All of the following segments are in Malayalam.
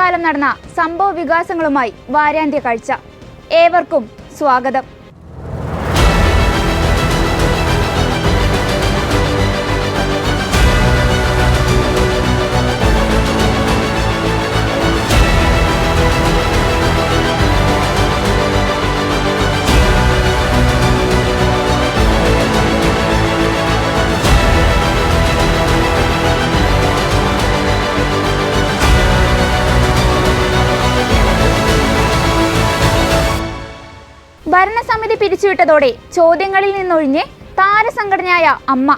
കാലം നടന്ന സംഭവ വികാസങ്ങളുമായി വാരാന്ത്യ കാഴ്ച. ഏവർക്കും സ്വാഗതം. ഭരണസമിതി പിരിച്ചുവിട്ടതോടെ ചോദ്യങ്ങളിൽ നിന്നൊഴിഞ്ഞ് താരസംഘടനയായ അമ്മ.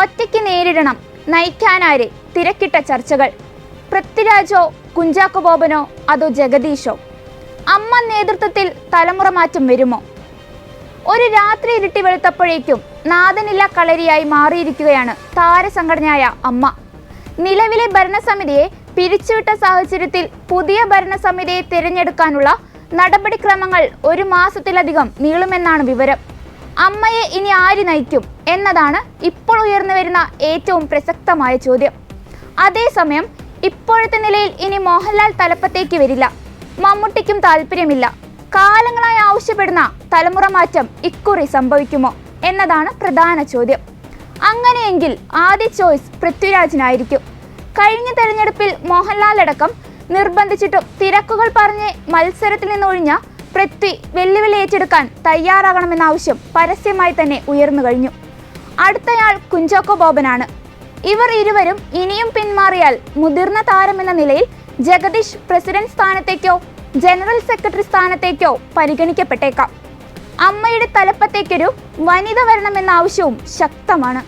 ഒറ്റയ്ക്ക് നേരിടണം, നയിക്കാനാരെ? തിരക്കിട്ട ചർച്ചകൾ. പൃഥ്വിരാജോ, കുഞ്ചാക്കോ ബോബനോ, അതോ ജഗദീഷോ? അമ്മ നേതൃത്വത്തിൽ തലമുറ മാറ്റം വരുമോ? ഒരു രാത്രി ഇരുട്ടി വെളുത്തപ്പോഴേക്കും നാഥനില്ല കളരിയായി മാറിയിരിക്കുകയാണ് താരസംഘടനയായ അമ്മ. നിലവിലെ ഭരണസമിതിയെ പിരിച്ചുവിട്ട സാഹചര്യത്തിൽ പുതിയ ഭരണസമിതിയെ തിരഞ്ഞെടുക്കാനുള്ള നടപടിക്രമങ്ങൾ 1 മാസത്തിലധികം നീളുമെന്നാണ് വിവരം. അമ്മയെ ഇനി ആര് നയിക്കും എന്നതാണ് ഇപ്പോൾ ഉയർന്നു വരുന്ന ഏറ്റവും പ്രസക്തമായ ചോദ്യം. അതേസമയം ഇപ്പോഴത്തെ നിലയിൽ ഇനി മോഹൻലാൽ തലപ്പത്തേക്ക് വരില്ല. മമ്മൂട്ടിക്കും താല്പര്യമില്ല. കാലങ്ങളായി ആവശ്യപ്പെടുന്ന തലമുറ മാറ്റം ഇക്കുറി സംഭവിക്കുമോ എന്നതാണ് പ്രധാന ചോദ്യം. അങ്ങനെയെങ്കിൽ ആദ്യ ചോയ്സ് പൃഥ്വിരാജിനായിരിക്കും. കഴിഞ്ഞ തെരഞ്ഞെടുപ്പിൽ മോഹൻലാൽ അടക്കം നിർബന്ധിച്ചിട്ടും തിരക്കുകൾ പറഞ്ഞ് മത്സരത്തിൽ നിന്നൊഴിഞ്ഞ പൃഥ്വി വെല്ലുവിളി ഏറ്റെടുക്കാൻ തയ്യാറാകണമെന്ന ആവശ്യം പരസ്യമായി തന്നെ ഉയർന്നു കഴിഞ്ഞു. അടുത്തയാൾ കുഞ്ചാക്കോ ബോബനാണ്. ഇവർ ഇരുവരും ഇനിയും പിന്മാറിയാൽ മുതിർന്ന താരമെന്ന നിലയിൽ ജഗദീഷ് പ്രസിഡന്റ് സ്ഥാനത്തേക്കോ ജനറൽ സെക്രട്ടറി സ്ഥാനത്തേക്കോ പരിഗണിക്കപ്പെട്ടേക്കാം. അമ്മയുടെ തലപ്പത്തേക്കൊരു വനിത വരണമെന്ന ആവശ്യവും ശക്തമാണ്.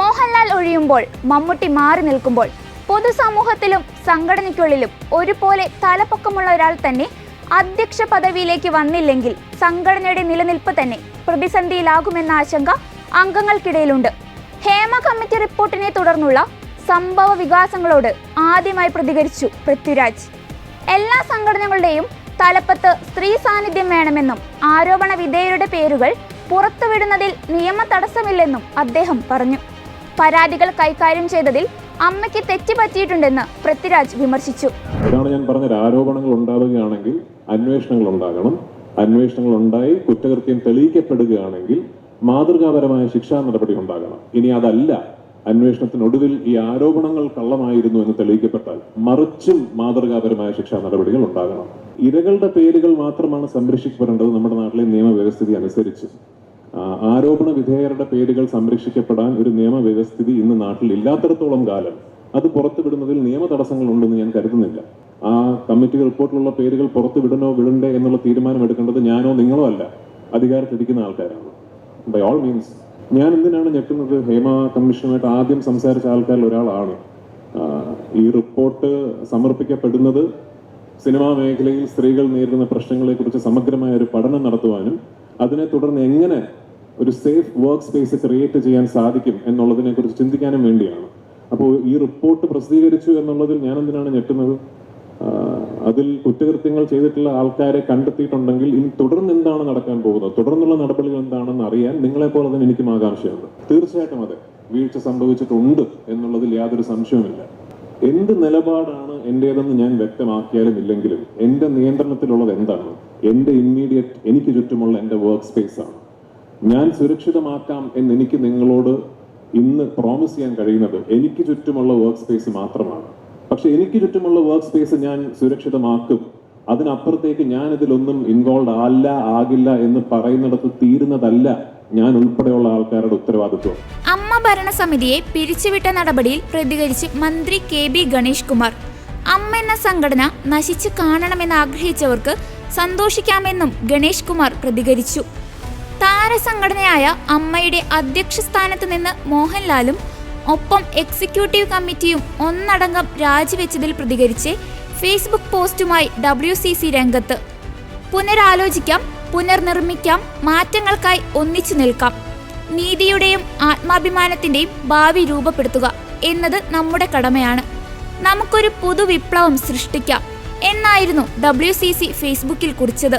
മോഹൻലാൽ ഒഴിയുമ്പോൾ മമ്മൂട്ടി മാറി നിൽക്കുമ്പോൾ പൊതുസമൂഹത്തിലും സംഘടനയ്ക്കുള്ളിലും ഒരുപോലെ തലപ്പൊക്കമുള്ള ഒരാൾ തന്നെ അധ്യക്ഷ പദവിയിലേക്ക് വന്നില്ലെങ്കിൽ സംഘടനയുടെ നിലനിൽപ്പ് തന്നെ പ്രതിസന്ധിയിലാകുമെന്ന ആശങ്ക അംഗങ്ങൾക്കിടയിലുണ്ട്. ഹേമ കമ്മിറ്റി റിപ്പോർട്ടിനെ തുടർന്നുള്ള സംഭവ വികാസങ്ങളോട് ആദ്യമായി പ്രതികരിച്ചു പൃഥ്വിരാജ്. എല്ലാ സംഘടനകളുടെയും തലപ്പത്ത് സ്ത്രീ സാന്നിധ്യം വേണമെന്നും ആരോപണ വിധേയരുടെ പേരുകൾ പുറത്തുവിടുന്നതിൽ നിയമ തടസ്സമില്ലെന്നും അദ്ദേഹം പറഞ്ഞു. പരാതികൾ കൈകാര്യം ചെയ്തതിൽ അമ്മയ്ക്ക് തെറ്റുപറ്റിയിട്ടുണ്ടെന്ന് പൃഥ്വിരാജ് വിമർശിച്ചു. ഇതാണ് ഞാൻ പറഞ്ഞത്. ആരോപണങ്ങൾ ഉണ്ടാവുകയാണെങ്കിൽ അന്വേഷണങ്ങൾ ഉണ്ടാകണം. അന്വേഷണങ്ങൾ ഉണ്ടായി കുറ്റകൃത്യം തെളിയിക്കപ്പെടുകയാണെങ്കിൽ മാതൃകാപരമായ ശിക്ഷാ നടപടി ഉണ്ടാകണം. ഇനി അതല്ല, അന്വേഷണത്തിനൊടുവിൽ ഈ ആരോപണങ്ങൾ കള്ളമായിരുന്നു എന്ന് തെളിയിക്കപ്പെട്ടാൽ മറിച്ചും മാതൃകാപരമായ ശിക്ഷാ നടപടികൾ ഉണ്ടാകണം. ഇരകളുടെ പേരുകൾ മാത്രമാണ് സംരക്ഷിക്കപ്പെടേണ്ടത് നമ്മുടെ നാട്ടിലെ നിയമവ്യവസ്ഥിതി അനുസരിച്ച്. ആരോപണ വിധേയരുടെ പേരുകൾ സംരക്ഷിക്കപ്പെടാൻ ഒരു നിയമവ്യവസ്ഥിതി ഇന്ന് നാട്ടിൽ ഇല്ലാത്തിടത്തോളം കാലം അത് പുറത്തുവിടുന്നതിൽ നിയമ തടസ്സങ്ങൾ ഉണ്ടെന്ന് ഞാൻ കരുതുന്നില്ല. ആ കമ്മിറ്റി റിപ്പോർട്ടിലുള്ള പേരുകൾ പുറത്തുവിടണോ വിടണ്ടേ എന്നുള്ള തീരുമാനം എടുക്കേണ്ടത് ഞാനോ നിങ്ങളോ അല്ല, അധികാരത്തിരിക്കുന്ന ആൾക്കാരാണ്. ബൈ ഓൾ മീൻസ് ഞാൻ എന്തിനാണ് ഞെട്ടുന്നത്? ഹേമ കമ്മീഷനുമായിട്ട് ആദ്യം സംസാരിച്ച ആൾക്കാരിൽ ഒരാളാണ്. ഈ റിപ്പോർട്ട് സമർപ്പിക്കപ്പെടുന്നത് സിനിമാ മേഖലയിൽ സ്ത്രീകൾ നേരിടുന്ന പ്രശ്നങ്ങളെ കുറിച്ച് സമഗ്രമായ ഒരു പഠനം നടത്തുവാനും അതിനെ തുടർന്ന് എങ്ങനെ ഒരു സേഫ് വർക്ക് സ്പേസ് ക്രിയേറ്റ് ചെയ്യാൻ സാധിക്കും എന്നുള്ളതിനെ കുറിച്ച് ചിന്തിക്കാനും വേണ്ടിയാണ്. അപ്പോൾ ഈ റിപ്പോർട്ട് പ്രസിദ്ധീകരിച്ചു എന്നുള്ളതിൽ ഞാൻ എന്തിനാണ് ഞെട്ടുന്നത്? അതിൽ കുറ്റകൃത്യങ്ങൾ ചെയ്തിട്ടുള്ള ആൾക്കാരെ കണ്ടെത്തിയിട്ടുണ്ടെങ്കിൽ ഇനി തുടർന്ന് എന്താണ് നടക്കാൻ പോകുന്നത്, തുടർന്നുള്ള നടപടികൾ എന്താണെന്ന് അറിയാൻ നിങ്ങളെപ്പോലെ തന്നെ എനിക്കും ആകാംക്ഷയുണ്ട്. തീർച്ചയായിട്ടും അതെ, വീഴ്ച സംഭവിച്ചിട്ടുണ്ട് എന്നുള്ളതിൽ യാതൊരു സംശയവുമില്ല. എന്ത് നിലപാടാണ് എന്റേതെന്ന് ഞാൻ വ്യക്തമാക്കിയാലും ഇല്ലെങ്കിലും എന്റെ നിയന്ത്രണത്തിലുള്ളത് എന്താണ്? എന്റെ ഇമ്മീഡിയറ്റ് എനിക്ക് ചുറ്റുമുള്ള എന്റെ വർക്ക് സ്പേസ് ആണ്. ഞാൻ സുരക്ഷിതമാക്കാം എന്ന് എനിക്ക് നിങ്ങളോട് ഇന്ന് പ്രോമിസ് ചെയ്യാൻ കഴിയുന്നത് എനിക്ക് ചുറ്റുമുള്ള വർക്ക് സ്പേസ് മാത്രമാണ്. പക്ഷെ എനിക്ക് ചുറ്റുമുള്ള വർക്ക് സ്പേസ് ഞാൻ സുരക്ഷിതമാക്കും. അതിനപ്പുറത്തേക്ക് ഞാൻ ഇതിലൊന്നും ഇൻവോൾവ് ആകില്ല എന്ന് പറയുന്നിടത്ത് തീരുന്നതല്ല ഞാൻ ഉൾപ്പെടെയുള്ള ആൾക്കാരുടെ ഉത്തരവാദിത്വം. അമ്മ ഭരണസമിതിയെ പിരിച്ചുവിട്ട നടപടിയിൽ പ്രതികരിച്ച് മന്ത്രി KB ഗണേഷ് കുമാർ. അമ്മ എന്ന സംഘടന നശിച്ചു കാണണമെന്ന് ആഗ്രഹിച്ചവർക്ക് സന്തോഷിക്കാമെന്നും ഗണേഷ് കുമാർ പ്രതികരിച്ചു. താരസംഘടനയായ അമ്മയുടെ അധ്യക്ഷ സ്ഥാനത്ത് നിന്ന് മോഹൻലാലും ഒപ്പം എക്സിക്യൂട്ടീവ് കമ്മിറ്റിയും ഒന്നടങ്കം രാജിവെച്ചതിൽ പ്രതികരിച്ച് ഫേസ്ബുക്ക് പോസ്റ്റുമായി WCC രംഗത്ത്. പുനരാലോചിക്കാം, പുനർനിർമ്മിക്കാം, മാറ്റങ്ങൾക്കായി ഒന്നിച്ചു നിൽക്കാം. നീതിയുടെയും ആത്മാഭിമാനത്തിന്റെയും ഭാവി രൂപപ്പെടുത്തുക എന്നത് നമ്മുടെ കടമയാണ്. നമുക്കൊരു പുതുവിപ്ലവം സൃഷ്ടിക്കാം എന്നായിരുന്നു WCC ഫേസ്ബുക്കിൽ കുറിച്ചത്.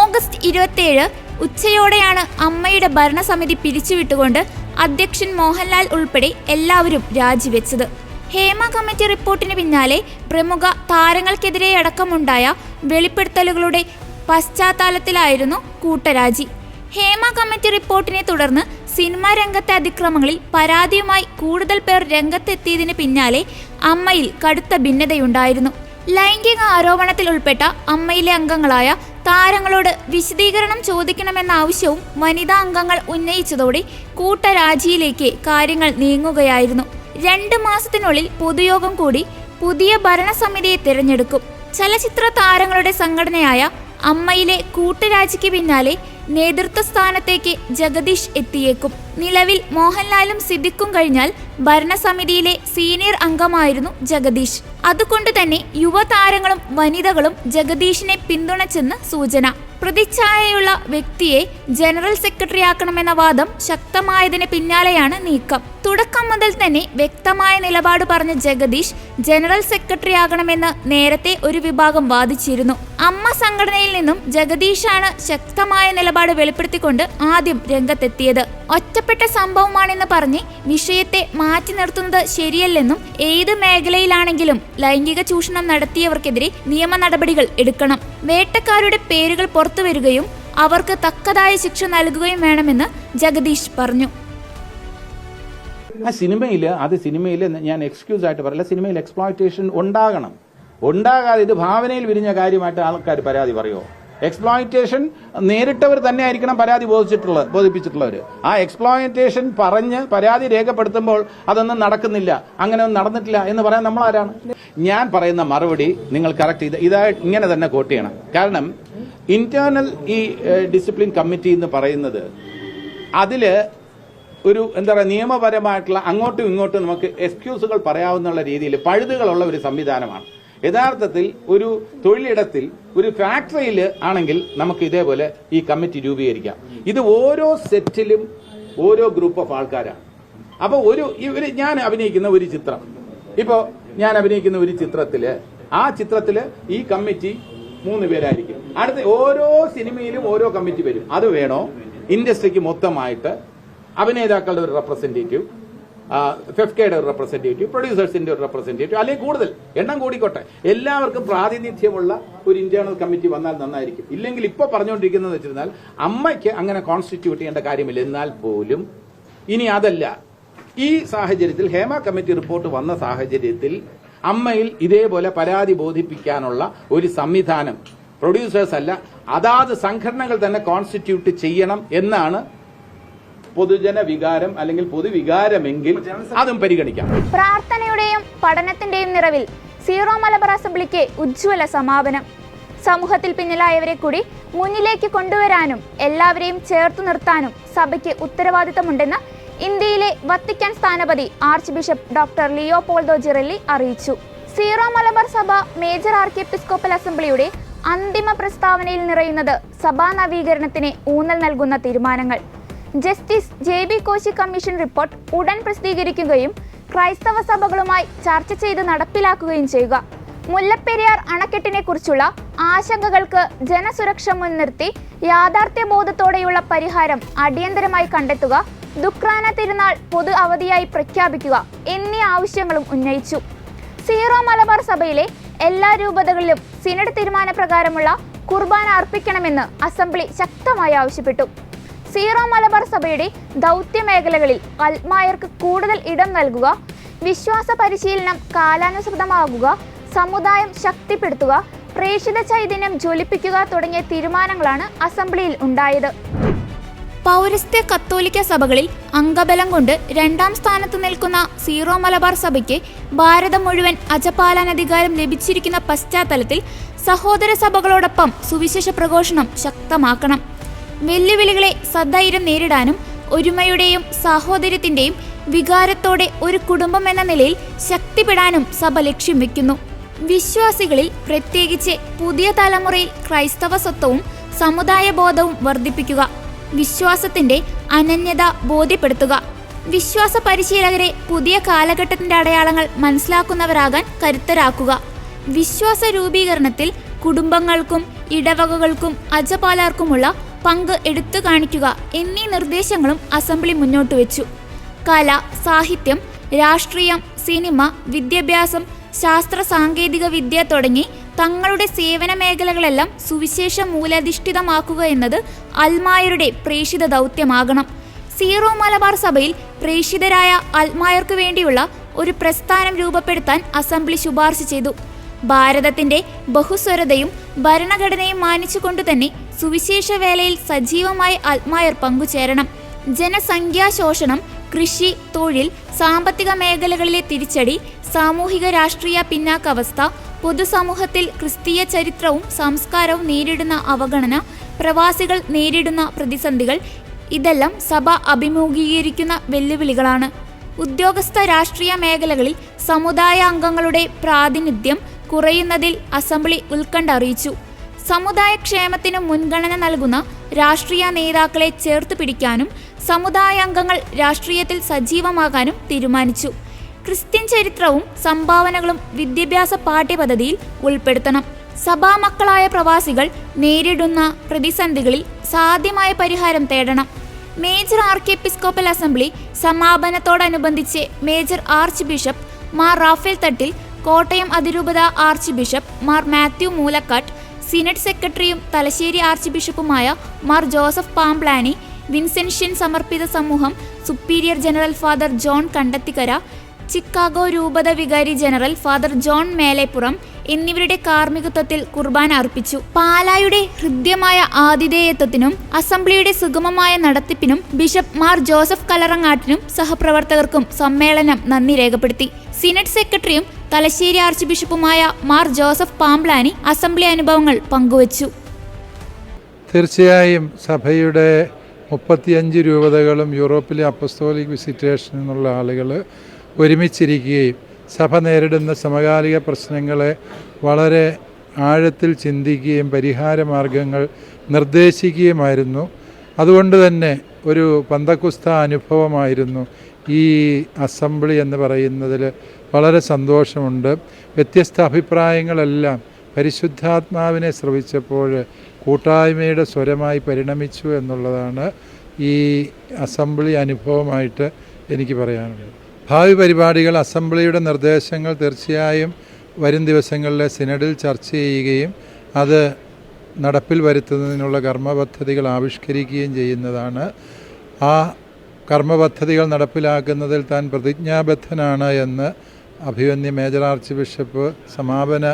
ഓഗസ്റ്റ് 27 ഉച്ചയോടെയാണ് അമ്മയുടെ ഭരണസമിതി പിരിച്ചുവിട്ടുകൊണ്ട് അധ്യക്ഷൻ മോഹൻലാൽ ഉൾപ്പെടെ എല്ലാവരും രാജിവെച്ചത്. ഹേമ കമ്മിറ്റി റിപ്പോർട്ടിന് പിന്നാലെ പ്രമുഖ താരങ്ങൾക്കെതിരെ അടക്കമുണ്ടായ വെളിപ്പെടുത്തലുകളുടെ പശ്ചാത്തലത്തിലായിരുന്നു കൂട്ടരാജി. ഹേമ കമ്മിറ്റി റിപ്പോർട്ടിനെ തുടർന്ന് സിനിമാ രംഗത്തെ അതിക്രമങ്ങളിൽ പരാതിയുമായി കൂടുതൽ പേർ രംഗത്തെത്തിയതിന് പിന്നാലെ അമ്മയിൽ കടുത്ത ഭിന്നതയുണ്ടായിരുന്നു. ലൈംഗിക ആരോപണത്തിൽ ഉൾപ്പെട്ട അമ്മയിലെ അംഗങ്ങളായ താരങ്ങളോട് വിശദീകരണം ചോദിക്കണമെന്ന ആവശ്യവും വനിതാ അംഗങ്ങൾ ഉന്നയിച്ചതോടെ കൂട്ടരാജിയിലേക്ക് കാര്യങ്ങൾ നീങ്ങുകയായിരുന്നു. 2 മാസത്തിനുള്ളിൽ പൊതുയോഗം കൂടി പുതിയ ഭരണസമിതിയെ തിരഞ്ഞെടുക്കും. ചലച്ചിത്ര താരങ്ങളുടെ സംഘടനയായ അമ്മയിലെ കൂട്ടരാജിക്ക് പിന്നാലെ നേതൃത്വ സ്ഥാനത്തേക്ക് ജഗദീഷ് എത്തിയേക്കും. നിലവിൽ മോഹൻലാലും സിദ്ദിഖും കഴിഞ്ഞാൽ ഭരണസമിതിയിലെ സീനിയർ അംഗമായിരുന്നു ജഗദീഷ്. അതുകൊണ്ട് തന്നെ യുവതാരങ്ങളും വനിതകളും ജഗദീഷിനെ പിന്തുണച്ചെന്ന് സൂചന. പ്രതിച്ഛായയുള്ള വ്യക്തിയെ ജനറൽ സെക്രട്ടറിയാക്കണമെന്ന വാദം ശക്തമായതിന് പിന്നാലെയാണ് നീക്കം. തുടക്കം മുതൽ തന്നെ വ്യക്തമായ നിലപാട് പറഞ്ഞ ജഗദീഷ് ജനറൽ സെക്രട്ടറിയാകണമെന്ന് നേരത്തെ ഒരു വിഭാഗം വാദിച്ചിരുന്നു. അമ്മ സംഘടനയിൽ നിന്നും ജഗദീഷാണ് ശക്തമായ നിലപാട് വെളിപ്പെടുത്തിക്കൊണ്ട് ആദ്യം രംഗത്തെത്തിയത്. ഒറ്റപ്പെട്ട സംഭവമാണെന്ന് പറഞ്ഞ് വിഷയത്തെ മാറ്റി നിർത്തുന്നത് ശരിയല്ലെന്നും ഏത് മേഖലയിലാണെങ്കിലും ലൈംഗിക ചൂഷണം നടത്തിയവർക്കെതിരെ നിയമ നടപടികൾ എടുക്കണം, വേട്ടക്കാരുടെ പേരുകൾ പുറത്തുവരികയും അവർക്ക് തക്കതായ ശിക്ഷ നൽകുകയും വേണമെന്ന് ജഗദീഷ് പറഞ്ഞു. ആ സിനിമയിൽ ഞാൻ എക്സ്ക്യൂസ് ആയിട്ട് പറയില്ല, സിനിമയിൽ എക്സ്പ്ലോയിറ്റേഷൻ ഉണ്ടാകാതെ ഇത് ഭാവനയിൽ വിരിഞ്ഞ കാര്യമായിട്ട് ആൾക്കാർ പരാതി പറയുമോ? എക്സ്പ്ലോയിറ്റേഷൻ നേരിട്ടവർ തന്നെ ആയിരിക്കണം പരാതി ബോധിപ്പിച്ചിട്ടുള്ളവർ. ആ എക്സ്പ്ലോയിറ്റേഷൻ പറഞ്ഞ് പരാതി രേഖപ്പെടുത്തുമ്പോൾ അതൊന്നും നടക്കുന്നില്ല, അങ്ങനെ ഒന്നും നടന്നിട്ടില്ല എന്ന് പറയാൻ നമ്മൾ ആരാണ്? ഞാൻ പറയുന്ന മറുപടി നിങ്ങൾ കറക്റ്റ് ഇങ്ങനെ തന്നെ കോട്ട് ചെയ്യണം. കാരണം ഇന്റേണൽ ഈ ഡിസിപ്ലിൻ കമ്മിറ്റി എന്ന് പറയുന്നത് അതില് ഒരു നിയമപരമായിട്ടുള്ള അങ്ങോട്ടും ഇങ്ങോട്ടും നമുക്ക് എക്സ്ക്യൂസുകൾ പറയാവുന്ന രീതിയിൽ പഴുതുകളുള്ള ഒരു സംവിധാനമാണ്. യഥാർത്ഥത്തിൽ ഒരു തൊഴിലിടത്തിൽ ഒരു ഫാക്ടറിയിൽ ആണെങ്കിൽ നമുക്ക് ഇതേപോലെ ഈ കമ്മിറ്റി രൂപീകരിക്കാം. ഇത് ഓരോ സെറ്റിലും ഓരോ ഗ്രൂപ്പ് ഓഫ് ആൾക്കാരാണ്. അപ്പൊ ഞാൻ അഭിനയിക്കുന്ന ഒരു ചിത്രം, ആ ചിത്രത്തില് ഈ കമ്മിറ്റി 3 പേരായിരിക്കും. അടുത്ത ഓരോ സിനിമയിലും ഓരോ കമ്മിറ്റി വരും. അത് വേണോ? ഇൻഡസ്ട്രിക്ക് മൊത്തമായിട്ട് അഭിനേതാക്കളുടെ ഒരു റെപ്രസെന്റേറ്റീവ്, ഫെഫ്കയുടെ ഒരു റെപ്രസെന്റേറ്റീവ്, പ്രൊഡ്യൂസേഴ്സിന്റെ ഒരു റെപ്രസെന്റേറ്റീവ്, അല്ലെങ്കിൽ കൂടുതൽ എണ്ണം കൂടിക്കോട്ടെ, എല്ലാവർക്കും പ്രാതിനിധ്യമുള്ള ഒരു ഇന്റേണൽ കമ്മിറ്റി വന്നാൽ നന്നായിരിക്കും. ഇല്ലെങ്കിൽ ഇപ്പൊ പറഞ്ഞുകൊണ്ടിരിക്കുന്നത് വെച്ചിരുന്നാൽ അമ്മയ്ക്ക് അങ്ങനെ കോൺസ്റ്റിറ്റ്യൂട്ട് ചെയ്യേണ്ട കാര്യമില്ല. എന്നാൽ പോലും ഇനി അതല്ല, ഈ സാഹചര്യത്തിൽ ഹേമ കമ്മിറ്റി റിപ്പോർട്ട് വന്ന സാഹചര്യത്തിൽ അമ്മയിൽ ഇതേപോലെ പരാതി ബോധിപ്പിക്കാനുള്ള ഒരു സംവിധാനം പ്രൊഡ്യൂസേഴ്സ് അല്ല, അതാത് സംഘടനകൾ തന്നെ കോൺസ്റ്റിറ്റ്യൂട്ട് ചെയ്യണം എന്നാണ് പൊതുജന വികാരം അല്ലെങ്കിൽ പൊതുവികാരമെങ്കിൽ അതും പരിഗണിക്കാം. പ്രാർത്ഥനയുടെയും പഠനത്തിന്റെയും നിറവിൽ സീറോ മലബാർ അസംബ്ലിക്ക് ഉജ്ജ്വല സമാപനം. സമൂഹത്തിൽ പിന്നിലായവരെ കൂടി മുന്നിലേക്ക് കൊണ്ടുവരാനും എല്ലാവരെയും ചേർത്തു നിർത്താനും സഭയ്ക്ക് ഉത്തരവാദിത്തമുണ്ടെന്ന് ഇന്ത്യയിലെ വത്തിക്കാൻ സ്ഥാനപതി arch bishop doctor Leopoldo Girelli അറിയിച്ചു. സീറോ മലബാർ സഭ മേജർ ആർക്കി എപ്പിസ്കോപ്പൽ അസംബ്ലിയുടെ അന്തിമ പ്രസ്താവനയിൽ നിറയുന്നത് സഭാ നവീകരണത്തിന് ഊന്നൽ നൽകുന്ന തീരുമാനങ്ങൾ. Justice JB Koshy commission report ഉടൻ പ്രസിദ്ധീകരിക്കുകയും ക്രൈസ്തവ സഭകളുമായി ചർച്ച ചെയ്ത് നടപ്പിലാക്കുകയും ചെയ്യുക. മുല്ലപ്പെരിയാർ അണക്കെട്ടിനെ കുറിച്ചുള്ള ആശങ്കകൾക്ക് ജനസുരക്ഷ മുൻനിർത്തി യാഥാർത്ഥ്യബോധത്തോടെയുള്ള പരിഹാരം അടിയന്തരമായി കണ്ടെത്തുക, ദുഃഖ്രാന തിരുനാൾ പൊതു അവധിയായി പ്രഖ്യാപിക്കുക എന്നീ ആവശ്യങ്ങളും ഉന്നയിച്ചു. സീറോ മലബാർ സഭയിലെ എല്ലാ രൂപതകളിലും സിനഡ് തീരുമാനപ്രകാരമുള്ള കുർബാന അർപ്പിക്കണമെന്ന് അസംബ്ലി ശക്തമായി ആവശ്യപ്പെട്ടു. സീറോ മലബാർ സഭയുടെ ദൗത്യ മേഖലകളിൽ അൽമായർക്ക് കൂടുതൽ ഇടം നൽകുക, വിശ്വാസ പരിശീലനം കാലാനുസൃതമാകുക, സമുദായം ശക്തിപ്പെടുത്തുക, പ്രേക്ഷിത ചൈതന്യം ജ്വലിപ്പിക്കുക തുടങ്ങിയ തീരുമാനങ്ങളാണ് അസംബ്ലിയിൽ ഉണ്ടായത്. പൗരസ്ത്യ കത്തോലിക്ക സഭകളിൽ അംഗബലം കൊണ്ട് 2ാം സ്ഥാനത്ത് നിൽക്കുന്ന സീറോ മലബാർ സഭയ്ക്ക് ഭാരതം മുഴുവൻ അജപാലനാധികാരം ലഭിച്ചിരിക്കുന്ന പശ്ചാത്തലത്തിൽ സഹോദര സഭകളോടൊപ്പം സുവിശേഷ പ്രഘോഷണം ശക്തമാക്കണം. വെല്ലുവിളികളെ സധൈര്യം നേരിടാനും ഒരുമയുടെയും സാഹോദര്യത്തിന്റെയും വികാരത്തോടെ ഒരു കുടുംബം എന്ന നിലയിൽ ശക്തിപ്പെടാനും സഭ ലക്ഷ്യം വെക്കുന്നു. വിശ്വാസികളിൽ പ്രത്യേകിച്ച് പുതിയ തലമുറയിൽ ക്രൈസ്തവ സ്വത്വവും സമുദായ ബോധവും വർദ്ധിപ്പിക്കുക, വിശ്വാസത്തിന്റെ അനന്യത ബോധ്യപ്പെടുത്തുക, വിശ്വാസ പരിശീലകരെ പുതിയ കാലഘട്ടത്തിന്റെ അടയാളങ്ങൾ മനസ്സിലാക്കുന്നവരാകാൻ കരുത്തരാക്കുക, വിശ്വാസ രൂപീകരണത്തിൽ കുടുംബങ്ങൾക്കും ഇടവകകൾക്കും അജപാലർക്കുമുള്ള പങ്ക് എടുത്തു കാണിക്കുക എന്നീ നിർദ്ദേശങ്ങളും അസംബ്ലി മുന്നോട്ട് വെച്ചു. കല, സാഹിത്യം, രാഷ്ട്രീയം, സിനിമ, വിദ്യാഭ്യാസം, ശാസ്ത്ര സാങ്കേതിക വിദ്യ തുടങ്ങി തങ്ങളുടെ സേവന മേഖലകളെല്ലാം സുവിശേഷ മൂലാധിഷ്ഠിതമാക്കുക എന്നത് അൽമായരുടെ പ്രേഷിത ദൗത്യമാകണം. സീറോ മലബാർ സഭയിൽ പ്രേഷിതരായ അൽമായർക്കു വേണ്ടിയുള്ള ഒരു പ്രസ്ഥാനം രൂപപ്പെടുത്താൻ അസംബ്ലി ശുപാർശ ചെയ്തു. ഭാരതത്തിന്റെ ബഹുസ്വരതയും ഭരണഘടനയും മാനിച്ചുകൊണ്ടു തന്നെ സുവിശേഷ വേലയിൽ സജീവമായി അൽമായർ പങ്കുചേരണം. ജനസംഖ്യാശോഷണം, കൃഷി, തൊഴിൽ, സാമ്പത്തിക മേഖലകളിലെ തിരിച്ചടി, സാമൂഹിക രാഷ്ട്രീയ പിന്നാക്കാവസ്ഥ, പൊതുസമൂഹത്തിൽ ക്രിസ്തീയ ചരിത്രവും സംസ്കാരവും നേരിടുന്ന അവഗണന, പ്രവാസികൾ നേരിടുന്ന പ്രതിസന്ധികൾ, ഇതെല്ലാം സഭ അഭിമുഖീകരിക്കുന്ന വെല്ലുവിളികളാണ്. ഉദ്യോഗസ്ഥ രാഷ്ട്രീയ മേഖലകളിൽ സമുദായ അംഗങ്ങളുടെ പ്രാതിനിധ്യം കുറയുന്നതിൽ അസംബ്ലി ഉത്കണ്ഠ അറിയിച്ചു. സമുദായ ക്ഷേമത്തിനു മുൻഗണന നൽകുന്ന രാഷ്ട്രീയ നേതാക്കളെ ചേർത്ത് പിടിക്കാനും സമുദായ അംഗങ്ങൾ രാഷ്ട്രീയത്തിൽ സജീവമാകാനും തീരുമാനിച്ചു. ക്രിസ്ത്യൻ ചരിത്രവും സംഭാവനകളും വിദ്യാഭ്യാസ പാഠ്യപദ്ധതിയിൽ ഉൾപ്പെടുത്തണം. സഭാമക്കളായ പ്രവാസികൾ നേരിടുന്ന പ്രതിസന്ധികളിൽ സാധ്യമായ പരിഹാരം തേടണം. മേജർ ആർക്കി എപ്പിസ്കോപ്പൽ അസംബ്ലി സമാപനത്തോടനുബന്ധിച്ച് major arch bishop Mar Raphael Thattil, Kottayam അതിരൂപത arch bishop Mar Mathew Moolakkatt, synod സെക്രട്ടറിയും തലശ്ശേരി ആർച്ച് ബിഷപ്പുമായ മാർ ജോസഫ് പാംപ്ലാനി, വിൻസെൻഷ്യൻ സമർപ്പിത സമൂഹം superior general father John Kandathikkara, Chicago രൂപത വികാരി ജനറൽ ഫാദർ ജോൺ മേലേപ്പുറം എന്നിവരുടെ കാർമ്മികത്വത്തിൽ കുർബാന അർപ്പിച്ചു. പാലായുടെ ഹൃദ്യമായ ആതിഥേയത്വത്തിനും അസംബ്ലിയുടെ സുഗമമായ നടത്തിപ്പിനും ബിഷപ്പ് മാർ ജോസഫ് കലറങ്ങാട്ടിനും സഹപ്രവർത്തകർക്കും സമ്മേളനം നന്ദി രേഖപ്പെടുത്തി. സിനഡ് സെക്രട്ടറിയും തലശ്ശേരി ആർച്ച് ബിഷപ്പുമായ മാർ ജോസഫ് പാംപ്ലാനി അസംബ്ലി അനുഭവങ്ങൾ പങ്കുവച്ചു. തീർച്ചയായും സഭയുടെ 35 രൂപതകളും യൂറോപ്പിലെ അപ്പസ്തോലിക് വിസിറ്റേഷനിൽ നിന്നുള്ള ആളുകൾ ഒരുമിച്ചിരിക്കുകയും സഭ നേരിടുന്ന സമകാലിക പ്രശ്നങ്ങളെ വളരെ ആഴത്തിൽ ചിന്തിക്കുകയും പരിഹാര മാർഗങ്ങൾ നിർദ്ദേശിക്കുകയുമായിരുന്നു. അതുകൊണ്ട് തന്നെ ഒരു പന്തക്കുസ്ത അനുഭവമായിരുന്നു ഈ അസംബ്ലി എന്ന് പറയുന്നതിൽ വളരെ സന്തോഷമുണ്ട്. വ്യത്യസ്ത അഭിപ്രായങ്ങളെല്ലാം പരിശുദ്ധാത്മാവിനെ ശ്രവിച്ചപ്പോൾ കൂട്ടായ്മയുടെ സ്വരമായി പരിണമിച്ചു എന്നുള്ളതാണ് ഈ അസംബ്ലി അനുഭവമായിട്ട് എനിക്ക് പറയാനുള്ളത്. ഭാവി പരിപാടികൾ, അസംബ്ലിയുടെ നിർദ്ദേശങ്ങൾ തീർച്ചയായും വരും ദിവസങ്ങളിലെ സിനഡിൽ ചർച്ച ചെയ്യുകയും അത് നടപ്പിൽ വരുത്തുന്നതിനുള്ള കർമ്മപദ്ധതികൾ ആവിഷ്കരിക്കുകയും ചെയ്യുന്നതാണ്. ആ കർമ്മപദ്ധതികൾ നടപ്പിലാക്കുന്നതിൽ താൻ പ്രതിജ്ഞാബദ്ധനാണ് എന്ന് അഭിവന്യ മേജർ ആർച്ച് ബിഷപ്പ് സമാപന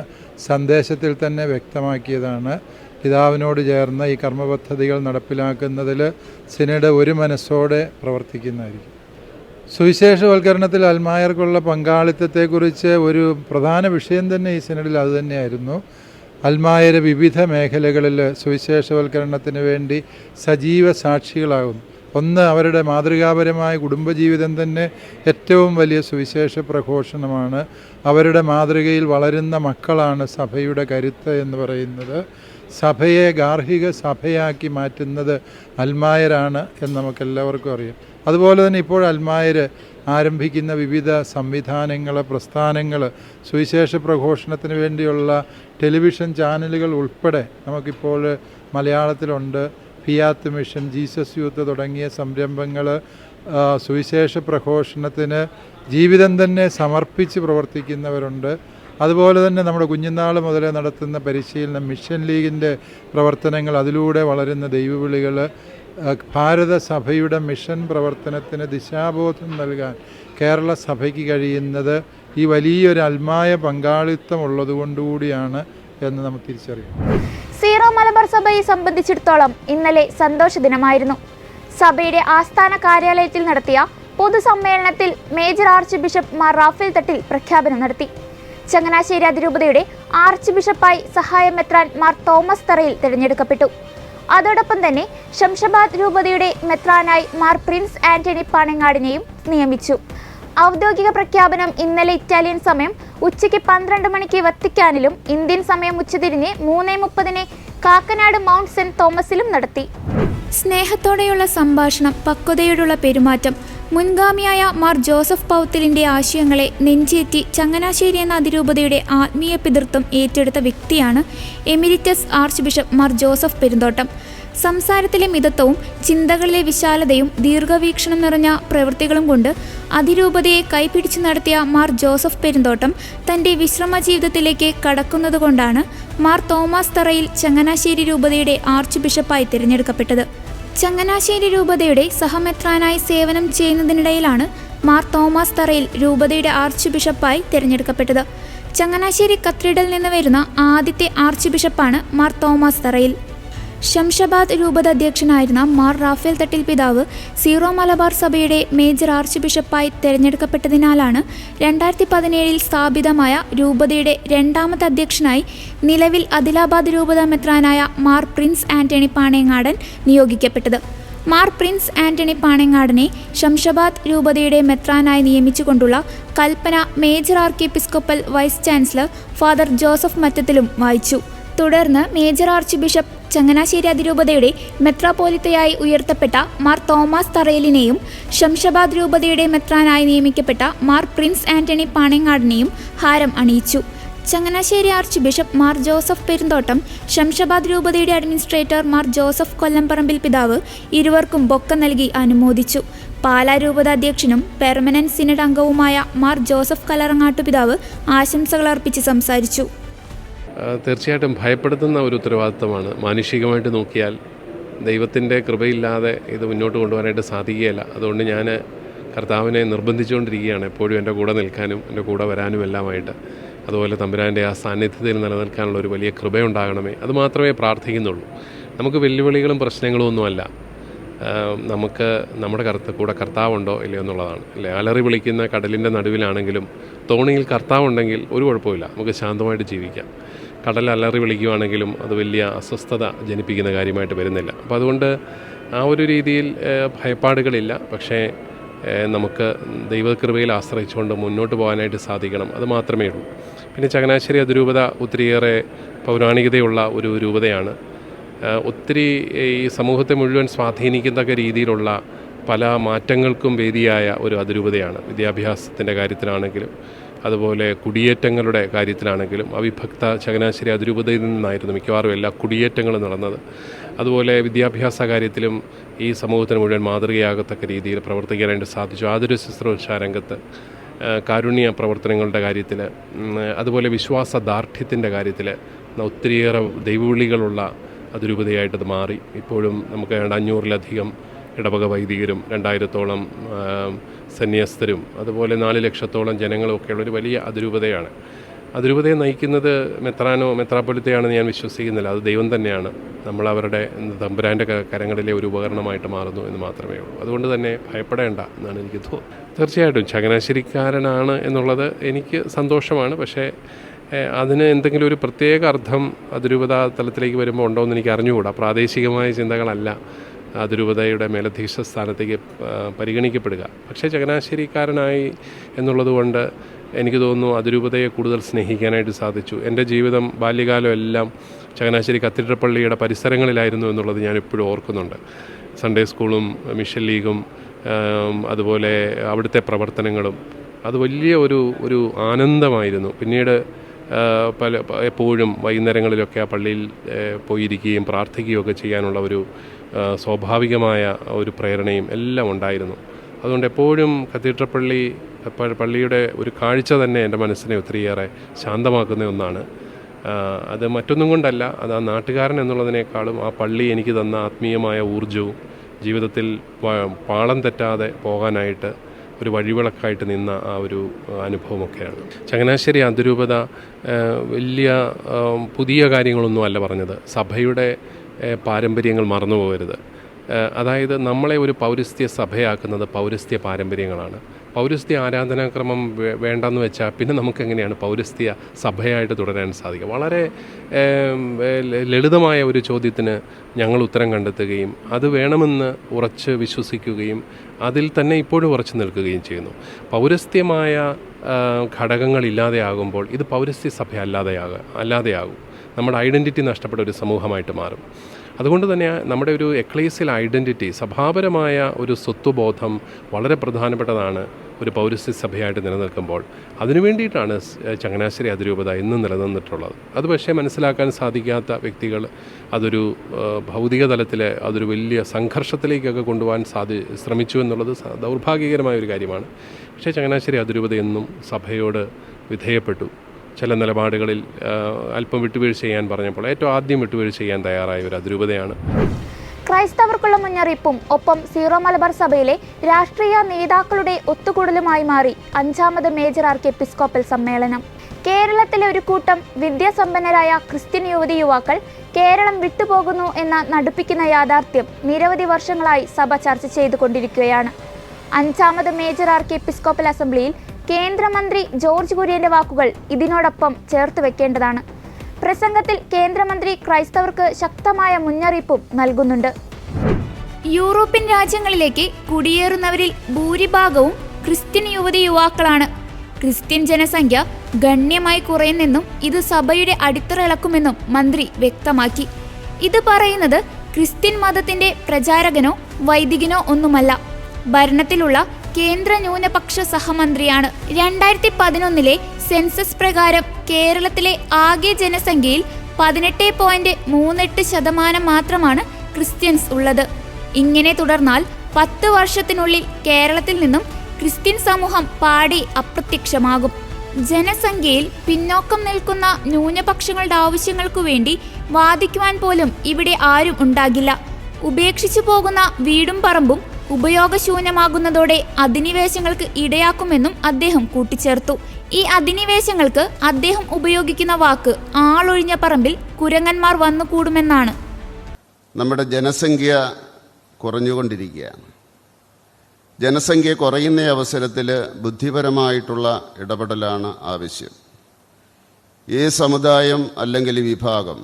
സന്ദേശത്തിൽ തന്നെ വ്യക്തമാക്കിയതാണ്. പിതാവിനോട് ചേർന്ന് ഈ കർമ്മപദ്ധതികൾ നടപ്പിലാക്കുന്നതിൽ സിനഡ് ഒരു മനസ്സോടെ പ്രവർത്തിക്കുന്നതായിരിക്കും. സുവിശേഷവൽക്കരണത്തിൽ അൽമായർക്കുള്ള പങ്കാളിത്തത്തെക്കുറിച്ച് ഒരു പ്രധാന വിഷയം തന്നെ ഈ സിനഡിൽ അതുതന്നെയായിരുന്നു. അൽമായർ വിവിധ മേഖലകളിൽ സുവിശേഷവൽക്കരണത്തിന് വേണ്ടി സജീവ സാക്ഷികളാകുന്നു. ഒന്ന്, അവരുടെ മാതൃകാപരമായ കുടുംബജീവിതം തന്നെ ഏറ്റവും വലിയ സുവിശേഷ പ്രഘോഷണമാണ്. അവരുടെ മാതൃകയിൽ വളരുന്ന മക്കളാണ് സഭയുടെ കരുത്ത് എന്ന് പറയുന്നത്. സഭയെ ഗാർഹിക സഭയാക്കി മാറ്റുന്നത് അൽമായരാണ് എന്ന് നമുക്കെല്ലാവർക്കും അറിയാം. അതുപോലെ തന്നെ ഇപ്പോൾ അൽമായർ ആരംഭിക്കുന്ന വിവിധ സംവിധാനങ്ങൾ, പ്രസ്ഥാനങ്ങൾ, സുവിശേഷ പ്രഘോഷണത്തിന് വേണ്ടിയുള്ള ടെലിവിഷൻ ചാനലുകൾ ഉൾപ്പെടെ നമുക്കിപ്പോൾ മലയാളത്തിലുണ്ട്. ഫിയാത്ത് മിഷൻ, ജീസസ് യൂത്ത് തുടങ്ങിയ സംരംഭങ്ങൾ സുവിശേഷ പ്രഘോഷണത്തിന് ജീവിതം തന്നെ സമർപ്പിച്ച് പ്രവർത്തിക്കുന്നവരുണ്ട്. അതുപോലെ തന്നെ നമ്മുടെ കുഞ്ഞുനാൾ മുതലേ നടത്തുന്ന പരിശീലനം, മിഷൻ ലീഗിൻ്റെ പ്രവർത്തനങ്ങൾ, അതിലൂടെ വളരുന്ന ദൈവവിളികൾ, ഭാരത സഭയുടെ മിഷൻ പ്രവർത്തനത്തിന് ദിശാബോധം നൽകാൻ കേരള സഭയ്ക്ക് കഴിയുന്നത് ഈ വലിയൊരു അൽമായ പങ്കാളിത്തം ഉള്ളതുകൊണ്ടുകൂടിയാണ് എന്ന് നമുക്ക് തിരിച്ചറിയാം. സീറോ മലബാർ സഭയെ സംബന്ധിച്ചിടത്തോളം ഇന്നലെ സന്തോഷ ദിനമായിരുന്നു. സഭയുടെ ആസ്ഥാന കാര്യാലയത്തിൽ നടത്തിയ പൊതുസമ്മേളനത്തിൽ major arch bishop Mar Raphael Thattil പ്രഖ്യാപനം നടത്തി. ചങ്ങനാശ്ശേരി അതിരൂപതയുടെ ആർച്ച് ബിഷപ്പായി സഹായ മെത്രാൻ മാർ തോമസ് തറയിൽ തിരഞ്ഞെടുക്കപ്പെട്ടു. അതോടൊപ്പം തന്നെ ശംഷാബാദ് രൂപതയുടെ മെത്രാനായി മാർ പ്രിൻസ് ആന്റണി പാണങ്ങാടിനെയും നിയമിച്ചു. ഔദ്യോഗിക പ്രഖ്യാപനം ഇന്നലെ ഇറ്റാലിയൻ സമയം ഉച്ചയ്ക്ക് 12 മണിക്ക് വത്തിക്കാനിലും ഇന്ത്യൻ സമയം ഉച്ചതിരിഞ്ഞ് 3:30 കാക്കനാട് മൗണ്ട് സെന്റ് തോമസിലും നടത്തി. സ്നേഹത്തോടെയുള്ള സംഭാഷണം, പക്വതയോടുള്ള പെരുമാറ്റം, മുൻഗാമിയായ മാർ ജോസഫ് പൗത്തിലിന്റെ ആശയങ്ങളെ നെഞ്ചേറ്റി ചങ്ങനാശ്ശേരി എന്ന അതിരൂപതയുടെ ആത്മീയ പിതൃത്വം ഏറ്റെടുത്ത വ്യക്തിയാണ് emeritus arch bishop Mar Joseph Perumthottam. സംസാരത്തിലെ മിതത്വവും ചിന്തകളിലെ വിശാലതയും ദീർഘവീക്ഷണം നിറഞ്ഞ പ്രവൃത്തികളും കൊണ്ട് അതിരൂപതയെ കൈപിടിച്ചു നടത്തിയ മാർ ജോസഫ് പെരുന്തോട്ടം തൻ്റെ വിശ്രമ ജീവിതത്തിലേക്ക് കടക്കുന്നതുകൊണ്ടാണ് മാർ തോമസ് തറയിൽ ചങ്ങനാശ്ശേരി രൂപതയുടെ ആർച്ച് ബിഷപ്പായി തിരഞ്ഞെടുക്കപ്പെട്ടത്. ചങ്ങനാശ്ശേരി രൂപതയുടെ സഹമെത്രാനായി സേവനം ചെയ്യുന്നതിനിടയിലാണ് മാർ തോമസ് തറയിൽ രൂപതയുടെ ആർച്ച് ബിഷപ്പായി തിരഞ്ഞെടുക്കപ്പെട്ടത്. ചങ്ങനാശ്ശേരി കത്തീഡ്രലിൽ നിന്ന് വരുന്ന ആദ്യത്തെ ആർച്ച് ബിഷപ്പാണ് മാർ തോമസ് തറയിൽ. ശംഷാബാദ് രൂപത അധ്യക്ഷനായിരുന്ന മാർ റാഫേൽ തട്ടിൽ പിതാവ് സീറോ മലബാർ സഭയുടെ മേജർ ആർച്ച് ബിഷപ്പായി തിരഞ്ഞെടുക്കപ്പെട്ടതിനാലാണ് 2017 സ്ഥാപിതമായ രൂപതയുടെ രണ്ടാമത്തെ അധ്യക്ഷനായി നിലവിൽ അദിലാബാദ് രൂപത മെത്രാനായ മാർ പ്രിൻസ് ആന്റണി പാണേങ്ങാടൻ നിയോഗിക്കപ്പെട്ടത്. മാർ പ്രിൻസ് ആന്റണി പാണേങ്ങാടനെ ശംഷാബാദ് രൂപതയുടെ മെത്രാനായി നിയമിച്ചുകൊണ്ടുള്ള കൽപ്പന major archiepiscopal vice chancellor father Joseph മറ്റത്തിലും വായിച്ചു. തുടർന്ന് മേജർ ആർച്ച് ബിഷപ്പ് ചങ്ങനാശ്ശേരി അതിരൂപതയുടെ മെത്രാപ്പോലിത്തയായി ഉയർത്തപ്പെട്ട മാർ തോമസ് തറയിലിനെയും ശംഷാബാദ് രൂപതയുടെ മെത്രാനായി നിയമിക്കപ്പെട്ട മാർ പ്രിൻസ് ആന്റണി പാണേങ്ങാടനെയും ഹാരം അണിയിച്ചു. Changanassery arch bishop Mar Joseph Perumthottam, Shamshabad രൂപതയുടെ അഡ്മിനിസ്ട്രേറ്റർ മാർ ജോസഫ് കൊല്ലംപറമ്പിൽ പിതാവ് ഇരുവർക്കും ബൊക്ക നൽകി അനുമോദിച്ചു. പാലാ രൂപത അധ്യക്ഷനും പെർമനന്റ് സിനഡ് അംഗവുമായ മാർ ജോസഫ് കലറങ്ങാട്ടു പിതാവ് ആശംസകൾ അർപ്പിച്ച് സംസാരിച്ചു. തീർച്ചയായിട്ടും ഭയപ്പെടുത്തുന്ന ഒരു ഉത്തരവാദിത്തമാണ്. മാനുഷികമായിട്ട് നോക്കിയാൽ ദൈവത്തിൻ്റെ കൃപയില്ലാതെ ഇത് മുന്നോട്ട് കൊണ്ടുപോകാനായിട്ട് സാധിക്കുകയില്ല. അതുകൊണ്ട് ഞാൻ കർത്താവിനെ നിർബന്ധിച്ചുകൊണ്ടിരിക്കുകയാണ് എപ്പോഴും എൻ്റെ കൂടെ നിൽക്കാനും എൻ്റെ കൂടെ വരാനും എല്ലാമായിട്ട്. അതുപോലെ തമ്പുരാൻ്റെ ആ സാന്നിധ്യത്തിൽ നിലനിൽക്കാനുള്ള ഒരു വലിയ കൃപയുണ്ടാകണമേ, അത് മാത്രമേ പ്രാർത്ഥിക്കുന്നുള്ളൂ. നമുക്ക് വെല്ലുവിളികളും പ്രശ്നങ്ങളും ഒന്നുമല്ല, നമുക്ക് നമ്മുടെ കൂടെ കർത്താവുണ്ടോ ഇല്ലയോ എന്നുള്ളതാണ്. അല്ലേ, അലറി വിളിക്കുന്ന കടലിൻ്റെ നടുവിലാണെങ്കിലും തോണിയിൽ കർത്താവുണ്ടെങ്കിൽ ഒരു കുഴപ്പമില്ല, നമുക്ക് ശാന്തമായിട്ട് ജീവിക്കാം. കടൽ അലറി വിളിക്കുകയാണെങ്കിലും അത് വലിയ അസ്വസ്ഥത ജനിപ്പിക്കുന്ന കാര്യമായിട്ട് വരുന്നില്ല. അപ്പോൾ അതുകൊണ്ട് ആ ഒരു രീതിയിൽ ഭയപ്പാടുകളില്ല. പക്ഷേ നമുക്ക് ദൈവകൃപയിൽ ആശ്രയിച്ചുകൊണ്ട് മുന്നോട്ട് പോകാനായിട്ട് സാധിക്കണം, അത് മാത്രമേ ഉള്ളൂ. പിന്നെ ചങ്ങനാശ്ശേരി അതിരൂപത ഒത്തിരിയേറെ പൗരാണികതയുള്ള ഒരു രൂപതയാണ്. ഒത്തിരി ഈ സമൂഹത്തെ മുഴുവൻ സ്വാധീനിക്കത്തക്ക രീതിയിലുള്ള പല മാറ്റങ്ങൾക്കും വേദിയായ ഒരു അതിരൂപതയാണ്. വിദ്യാഭ്യാസത്തിൻ്റെ കാര്യത്തിലാണെങ്കിലും അതുപോലെ കുടിയേറ്റങ്ങളുടെ കാര്യത്തിലാണെങ്കിലും അവിഭക്ത ചങ്ങനാശ്ശേരി അതിരൂപതയിൽ നിന്നായിരുന്നു മിക്കവാറും എല്ലാ കുടിയേറ്റങ്ങളും നടന്നത്. അതുപോലെ വിദ്യാഭ്യാസ കാര്യത്തിലും ഈ സമൂഹത്തിന് മുഴുവൻ മാതൃകയാകത്തക്ക രീതിയിൽ പ്രവർത്തിക്കാനായിട്ട് സാധിച്ചു. ആതുര ശുശ്രൂഷ രംഗത്ത്, കാരുണ്യ പ്രവർത്തനങ്ങളുടെ കാര്യത്തിൽ, അതുപോലെ വിശ്വാസദാർഢ്യത്തിൻ്റെ കാര്യത്തിൽ ഒത്തിരിയേറെ ദൈവവിളികളുള്ള അതിരൂപതയായിട്ടത് മാറി. ഇപ്പോഴും നമുക്ക് 500-ലധികം ഇടവക വൈദികരും 2000-ഓളം സന്യസ്തരും അതുപോലെ 4 ലക്ഷത്തോളം ജനങ്ങളുമൊക്കെയുള്ള ഒരു വലിയ അതിരൂപതയാണ്. അതിരൂപതയെ നയിക്കുന്നത് മെത്രാനോ മെത്രാപ്പൊലിത്തയാണെന്ന് ഞാൻ വിശ്വസിക്കുന്നില്ല, അത് ദൈവം തന്നെയാണ്. നമ്മൾ അവരുടെ തമ്പുരാൻ്റെ കരങ്ങളിലെ ഒരു ഉപകരണമായിട്ട് മാറുന്നു എന്ന് മാത്രമേ ഉള്ളൂ. അതുകൊണ്ട് തന്നെ ഭയപ്പെടേണ്ട എന്നാണ് എനിക്ക് തോന്നുന്നത്. തീർച്ചയായിട്ടും ചങ്ങനാശ്ശേരിക്കാരനാണ് എന്നുള്ളത് എനിക്ക് സന്തോഷമാണ്. പക്ഷേ അതിന് എന്തെങ്കിലും ഒരു പ്രത്യേക അർത്ഥം അതിരൂപത തലത്തിലേക്ക് വരുമ്പോൾ ഉണ്ടോ എന്ന് എനിക്ക് അറിഞ്ഞുകൂടാ. പ്രാദേശികമായ ചിന്തകളല്ല അതിരൂപതയുടെ മേലധ്യക്ഷ സ്ഥാനത്തേക്ക് പരിഗണിക്കപ്പെടുക. പക്ഷേ ചങ്ങനാശ്ശേരിക്കാരനായി എന്നുള്ളതുകൊണ്ട് എനിക്ക് തോന്നുന്നു അതിരൂപതയെ കൂടുതൽ സ്നേഹിക്കാനായിട്ട് സാധിച്ചു. എൻ്റെ ജീവിതം ബാല്യകാലം എല്ലാം ചങ്ങനാശ്ശേരി കത്തീഡ്രൽ പള്ളിയുടെ പരിസരങ്ങളിലായിരുന്നു എന്നുള്ളത് ഞാൻ ഇപ്പോഴും ഓർക്കുന്നുണ്ട്. സൺഡേ സ്കൂളും മിഷൻ ലീഗും അതുപോലെ അവിടുത്തെ പ്രവർത്തനങ്ങളും അത് വലിയ ഒരു ആനന്ദമായിരുന്നു. പിന്നീട് എപ്പോഴും വൈകുന്നേരങ്ങളിലൊക്കെ ആ പള്ളിയിൽ പോയിരിക്കുകയും പ്രാർത്ഥിക്കുകയൊക്കെ ചെയ്യാനുള്ള ഒരു സ്വാഭാവികമായ ഒരു പ്രേരണയും എല്ലാം ഉണ്ടായിരുന്നു. അതുകൊണ്ട് എപ്പോഴും കത്തീഡ്രൽ പള്ളിയുടെ ഒരു കാഴ്ച തന്നെ എൻ്റെ മനസ്സിനെ ഒത്തിരിയേറെ ശാന്തമാക്കുന്ന ഒന്നാണ്. അത് മറ്റൊന്നും കൊണ്ടല്ല, അത് ആ നാട്ടുകാരൻ എന്നുള്ളതിനേക്കാളും ആ പള്ളി എനിക്ക് തന്ന ആത്മീയമായ ഊർജ്ജവും ജീവിതത്തിൽ പാളം തെറ്റാതെ പോകാനായിട്ട് ഒരു വഴിവിളക്കായിട്ട് നിന്ന ആ ഒരു അനുഭവമൊക്കെയാണ്. ചങ്ങനാശ്ശേരി അതിരൂപത വലിയ പുതിയ കാര്യങ്ങളൊന്നും അല്ല പറഞ്ഞത്. സഭയുടെ പാരമ്പര്യങ്ങൾ മറന്നു പോകരുത്. അതായത് നമ്മളെ ഒരു പൗരസ്ത്യ സഭയാക്കുന്നത് പൗരസ്ത്യ പാരമ്പര്യങ്ങളാണ്. പൗരസ്ത്യ ആരാധനാക്രമം വേണ്ടെന്ന് വെച്ചാൽ പിന്നെ നമുക്കെങ്ങനെയാണ് പൗരസ്ത്യ സഭയായിട്ട് തുടരാൻ സാധിക്കുക? വളരെ ലളിതമായ ഒരു ചോദ്യത്തിന് ഞങ്ങൾ ഉത്തരം കണ്ടെത്തുകയും അത് വേണമെന്ന് ഉറച്ച് വിശ്വസിക്കുകയും അതിൽ തന്നെ ഇപ്പോഴും ഉറച്ചു നിൽക്കുകയും ചെയ്യുന്നു. പൗരസ്ത്യമായ ഘടകങ്ങൾ ഇല്ലാതെയാകുമ്പോൾ ഇത് പൗരസ്ത്യ സഭ അല്ലാതെയാകും. നമ്മുടെ ഐഡൻറ്റിറ്റി നഷ്ടപ്പെട്ട ഒരു സമൂഹമായിട്ട് മാറും. അതുകൊണ്ട് തന്നെ നമ്മുടെ ഒരു എക്ലേസിയൽ ഐഡൻറ്റിറ്റി, സഭാപരമായ ഒരു സ്വത്വബോധം വളരെ പ്രധാനപ്പെട്ടതാണ് ഒരു പൗരസ്ത്യ സഭയായിട്ട് നിലനിൽക്കുമ്പോൾ. അതിനു വേണ്ടിയിട്ടാണ് ചങ്ങനാശ്ശേരി അതിരൂപത ഇന്നും നിലനിന്നിട്ടുള്ളത്. അത് പക്ഷേ മനസ്സിലാക്കാൻ സാധിക്കാത്ത വ്യക്തികൾ അതൊരു ഭൗതിക തലത്തിൽ അതൊരു വലിയ സംഘർഷത്തിലേക്കൊക്കെ കൊണ്ടുപോകാൻ ശ്രമിച്ചു എന്നുള്ളത് ദൗർഭാഗ്യകരമായ ഒരു കാര്യമാണ്. പക്ഷേ ചങ്ങനാശ്ശേരി അതിരൂപത എന്നും സഭയോട് വിധേയപ്പെട്ടു. ചില നിലപാടുകളിൽ അല്പം വിട്ടുവീഴ്ച ചെയ്യാൻ പറഞ്ഞപ്പോൾ ഏറ്റവും ആദ്യം വിട്ടുവീഴ്ച ചെയ്യാൻ തയ്യാറായ ഒരു അതിരൂപതയാണ്. ക്രൈസ്തവർക്കുള്ള മുന്നറിയിപ്പും ഒപ്പം സീറോ മലബാർ സഭയിലെ രാഷ്ട്രീയ നേതാക്കളുടെ ഒത്തുകൂടലുമായി മാറി 5ാമത് മേജർ ആർച്ച് എപ്പിസ്കോപ്പൽ സമ്മേളനം. കേരളത്തിലെ ഒരു കൂട്ടം വിദ്യാസമ്പന്നരായ ക്രിസ്ത്യൻ യുവതി യുവാക്കൾ കേരളം വിട്ടുപോകുന്നു എന്ന നടുപ്പിക്കുന്ന യാഥാർത്ഥ്യം നിരവധി വർഷങ്ങളായി സഭ ചർച്ച ചെയ്തുകൊണ്ടിരിക്കുകയാണ്. 5ാമത് മേജർ ആർച്ച് എപ്പിസ്കോപ്പൽ അസംബ്ലിയിൽ കേന്ദ്രമന്ത്രി ജോർജ് കുര്യന്റെ വാക്കുകൾ ഇതിനോടൊപ്പം ചേർത്ത് വെക്കേണ്ടതാണ്. പ്രസംഗത്തിൽ കേന്ദ്രമന്ത്രി ക്രൈസ്തവർക്ക് ശക്തമായ മുന്നറിയിപ്പും നൽകുന്നുണ്ട്. യൂറോപ്യൻ രാജ്യങ്ങളിലേക്ക് കുടിയേറുന്നവരിൽ ഭൂരിഭാഗവും ക്രിസ്ത്യൻ യുവതി യുവാക്കളാണ്. ക്രിസ്ത്യൻ ജനസംഖ്യ ഗണ്യമായി കുറയുന്നെന്നും ഇത് സഭയുടെ അടിത്തറ ഇളക്കുമെന്നും മന്ത്രി വ്യക്തമാക്കി. ഇത് പറയുന്നത് ക്രിസ്ത്യൻ മതത്തിന്റെ പ്രചാരകനോ വൈദികനോ ഒന്നുമല്ല, ഭരണത്തിലുള്ള കേന്ദ്ര ന്യൂനപക്ഷ സഹമന്ത്രിയാണ്. 2011 സെൻസസ് പ്രകാരം കേരളത്തിലെ ആകെ ജനസംഖ്യയിൽ 18.38% മാത്രമാണ് ക്രിസ്ത്യൻസ് ഉള്ളത്. ഇങ്ങനെ തുടർന്നാൽ 10 വർഷത്തിനുള്ളിൽ കേരളത്തിൽ നിന്നും ക്രിസ്ത്യൻ സമൂഹം പാടെ അപ്രത്യക്ഷമാകും. ജനസംഖ്യയിൽ പിന്നോക്കം നിൽക്കുന്ന ന്യൂനപക്ഷങ്ങളുടെ ആവശ്യങ്ങൾക്കു വേണ്ടി വാദിക്കുവാൻ പോലും ഇവിടെ ആരും ഉണ്ടാകില്ല. ഉപേക്ഷിച്ചു പോകുന്ന വീടും പറമ്പും ഉപയോഗശൂന്യമാകുന്നതോടെ അധിനിവേശങ്ങൾക്ക് ഇടയാക്കുമെന്നും അദ്ദേഹം കൂട്ടിച്ചേർത്തു. ഈ അധിനിവേശങ്ങൾക്ക് അദ്ദേഹം ഉപയോഗിക്കുന്ന വാക്ക് ആളൊഴിഞ്ഞ പറമ്പിൽ കുരങ്ങന്മാർ വന്നുകൂടുമെന്നാണ്. നമ്മുടെ ജനസംഖ്യ കുറഞ്ഞുകൊണ്ടിരിക്കുകയാണ്. ജനസംഖ്യ കുറയുന്ന അവസരത്തിൽ ബുദ്ധിപരമായിട്ടുള്ള ഇടപെടലാണ് ആവശ്യം. ഈ സമുദായം അല്ലെങ്കിൽ ഈ വിഭാഗം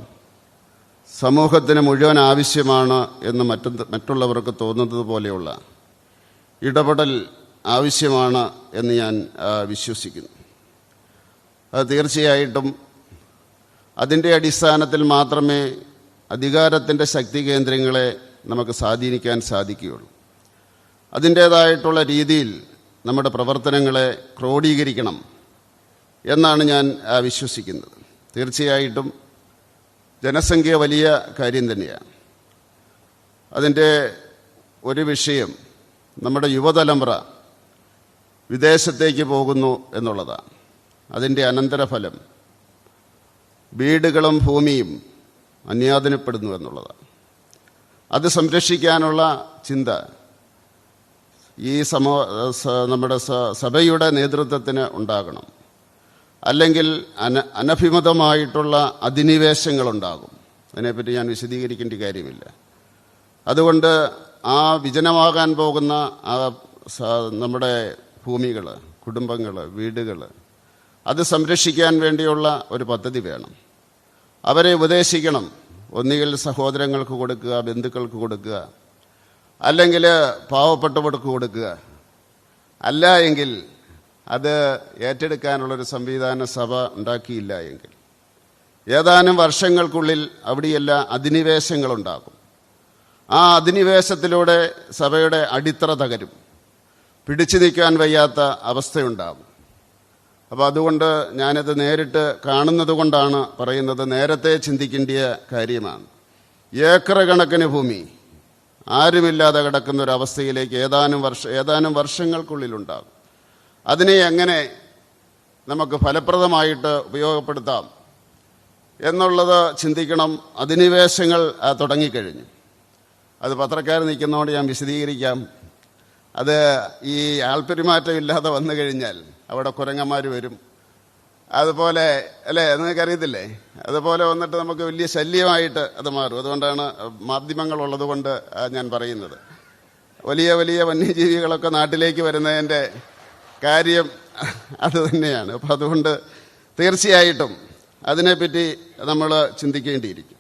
സമൂഹത്തിന് മുഴുവൻ ആവശ്യമാണ് എന്ന് മറ്റുള്ളവർക്ക് തോന്നുന്നത് പോലെയുള്ള ഇടപെടൽ ആവശ്യമാണ് എന്ന് ഞാൻ വിശ്വസിക്കുന്നു. അത് തീർച്ചയായിട്ടും അതിൻ്റെ അടിസ്ഥാനത്തിൽ മാത്രമേ അധികാരത്തിൻ്റെ ശക്തി കേന്ദ്രങ്ങളെ നമുക്ക് സ്വാധീനിക്കാൻ സാധിക്കുകയുള്ളൂ. അതിൻ്റേതായിട്ടുള്ള രീതിയിൽ നമ്മുടെ പ്രവർത്തനങ്ങളെ ക്രോഡീകരിക്കണം എന്നാണ് ഞാൻ വിശ്വസിക്കുന്നത്. തീർച്ചയായിട്ടും ജനസംഖ്യ വലിയ കാര്യം തന്നെയാണ്. അതിൻ്റെ ഒരു വിഷയം നമ്മുടെ യുവതലമുറ വിദേശത്തേക്ക് പോകുന്നു എന്നുള്ളതാണ്. അതിൻ്റെ അനന്തരഫലം വീടുകളും ഭൂമിയും അന്യാധീനപ്പെടുന്നു എന്നുള്ളതാണ്. അത് സംരക്ഷിക്കാനുള്ള ചിന്ത ഈ നമ്മുടെ സഭയുടെ നേതൃത്വത്തിന് ഉണ്ടാകണം. അല്ലെങ്കിൽ അനഭിമതമായിട്ടുള്ള അധിനിവേശങ്ങളുണ്ടാകും. അതിനെപ്പറ്റി ഞാൻ വിശദീകരിക്കേണ്ട കാര്യമില്ല. അതുകൊണ്ട് ആ വിജനമാകാൻ പോകുന്ന നമ്മുടെ ഭൂമികൾ, കുടുംബങ്ങൾ, വീടുകൾ അത് സംരക്ഷിക്കാൻ വേണ്ടിയുള്ള ഒരു പദ്ധതി വേണം. അവരെ ഉപദേശിക്കണം. ഒന്നുകിൽ സഹോദരങ്ങൾക്ക് കൊടുക്കുക, ബന്ധുക്കൾക്ക് കൊടുക്കുക, അല്ലെങ്കിൽ പാവപ്പെട്ടവർക്ക് കൊടുക്കുക. അല്ല എങ്കിൽ അത് ഏറ്റെടുക്കാനുള്ളൊരു സംവിധാന സഭ ഉണ്ടാക്കിയില്ല എങ്കിൽ ഏതാനും വർഷങ്ങൾക്കുള്ളിൽ അവിടെയെല്ലാം അധിനിവേശങ്ങളുണ്ടാകും. ആ അധിനിവേശത്തിലൂടെ സഭയുടെ അടിത്തറ തകരും, പിടിച്ചു നിൽക്കാൻ വയ്യാത്ത അവസ്ഥയുണ്ടാകും. അപ്പോൾ അതുകൊണ്ട് ഞാനത് നേരിട്ട് കാണുന്നത് കൊണ്ടാണ് പറയുന്നത്. നേരത്തെ ചിന്തിക്കേണ്ട കാര്യമാണ്. ഏക്കർ കണക്കിന് ഭൂമി ആരുമില്ലാതെ കിടക്കുന്ന ഒരു അവസ്ഥയിലേക്ക് ഏതാനും വർഷങ്ങൾക്കുള്ളിലുണ്ടാകും. അതിനെ എങ്ങനെ നമുക്ക് ഫലപ്രദമായിട്ട് ഉപയോഗപ്പെടുത്താം എന്നുള്ളത് ചിന്തിക്കണം. അധിനിവേശങ്ങൾ തുടങ്ങിക്കഴിഞ്ഞു. അത് പത്രക്കാർ നിൽക്കുന്നതുകൊണ്ട് ഞാൻ വിശദീകരിക്കാം. അത് ഈ ആൾപ്പെരുമാറ്റം ഇല്ലാതെ വന്നു കഴിഞ്ഞാൽ അവിടെ കുരങ്ങന്മാർ വരും. അതുപോലെ അല്ലേ, നിങ്ങൾക്കറിയത്തില്ലേ? അതുപോലെ വന്നിട്ട് നമുക്ക് വലിയ ശല്യമായിട്ട് അത് മാറും. അതുകൊണ്ടാണ് മാധ്യമങ്ങളുള്ളത് കൊണ്ട് ഞാൻ പറയുന്നത്. വലിയ വലിയ വന്യജീവികളൊക്കെ നാട്ടിലേക്ക് വരുന്നതിൻ്റെ കാര്യം അത് തന്നെയാണ്. അപ്പം അതുകൊണ്ട് തീർച്ചയായിട്ടും അതിനെപ്പറ്റി നമ്മൾ ചിന്തിക്കേണ്ടിയിരിക്കും.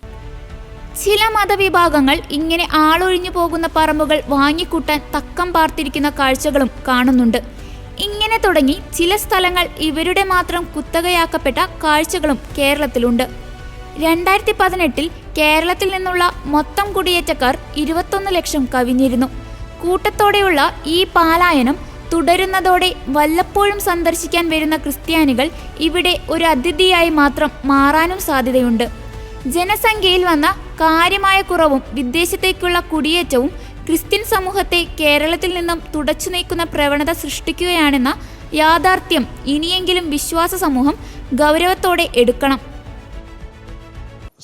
ചില മതവിഭാഗങ്ങൾ ഇങ്ങനെ ആളൊഴിഞ്ഞു പോകുന്ന പറമ്പുകൾ വാങ്ങിക്കൂട്ടാൻ തക്കം പാർത്തിരിക്കുന്ന കാഴ്ചകളും കാണുന്നുണ്ട്. ഇങ്ങനെ തുടങ്ങി ചില സ്ഥലങ്ങൾ ഇവരുടെ മാത്രം കുത്തകയാക്കപ്പെട്ട കാഴ്ചകളും കേരളത്തിലുണ്ട്. 2018 കേരളത്തിൽ നിന്നുള്ള മൊത്തം കുടിയേറ്റക്കാർ 21 ലക്ഷം കവിഞ്ഞിരുന്നു. കൂട്ടത്തോടെയുള്ള ഈ പാലായനം തുടരുന്നതോടെ വല്ലപ്പോഴും സന്ദർശിക്കാൻ വരുന്ന ക്രിസ്ത്യാനികൾ ഇവിടെ ഒരു അതിഥിയായി മാത്രം മാറാനും സാധ്യതയുണ്ട്. ജനസംഖ്യയിൽ വന്ന കാര്യമായ കുറവും വിദേശത്തേക്കുള്ള കുടിയേറ്റവും ക്രിസ്ത്യൻ സമൂഹത്തെ കേരളത്തിൽ നിന്നും തുടച്ചു നീക്കുന്ന പ്രവണത സൃഷ്ടിക്കുകയാണെന്ന യാഥാർത്ഥ്യം ഇനിയെങ്കിലും വിശ്വാസ സമൂഹം ഗൗരവത്തോടെ എടുക്കണം.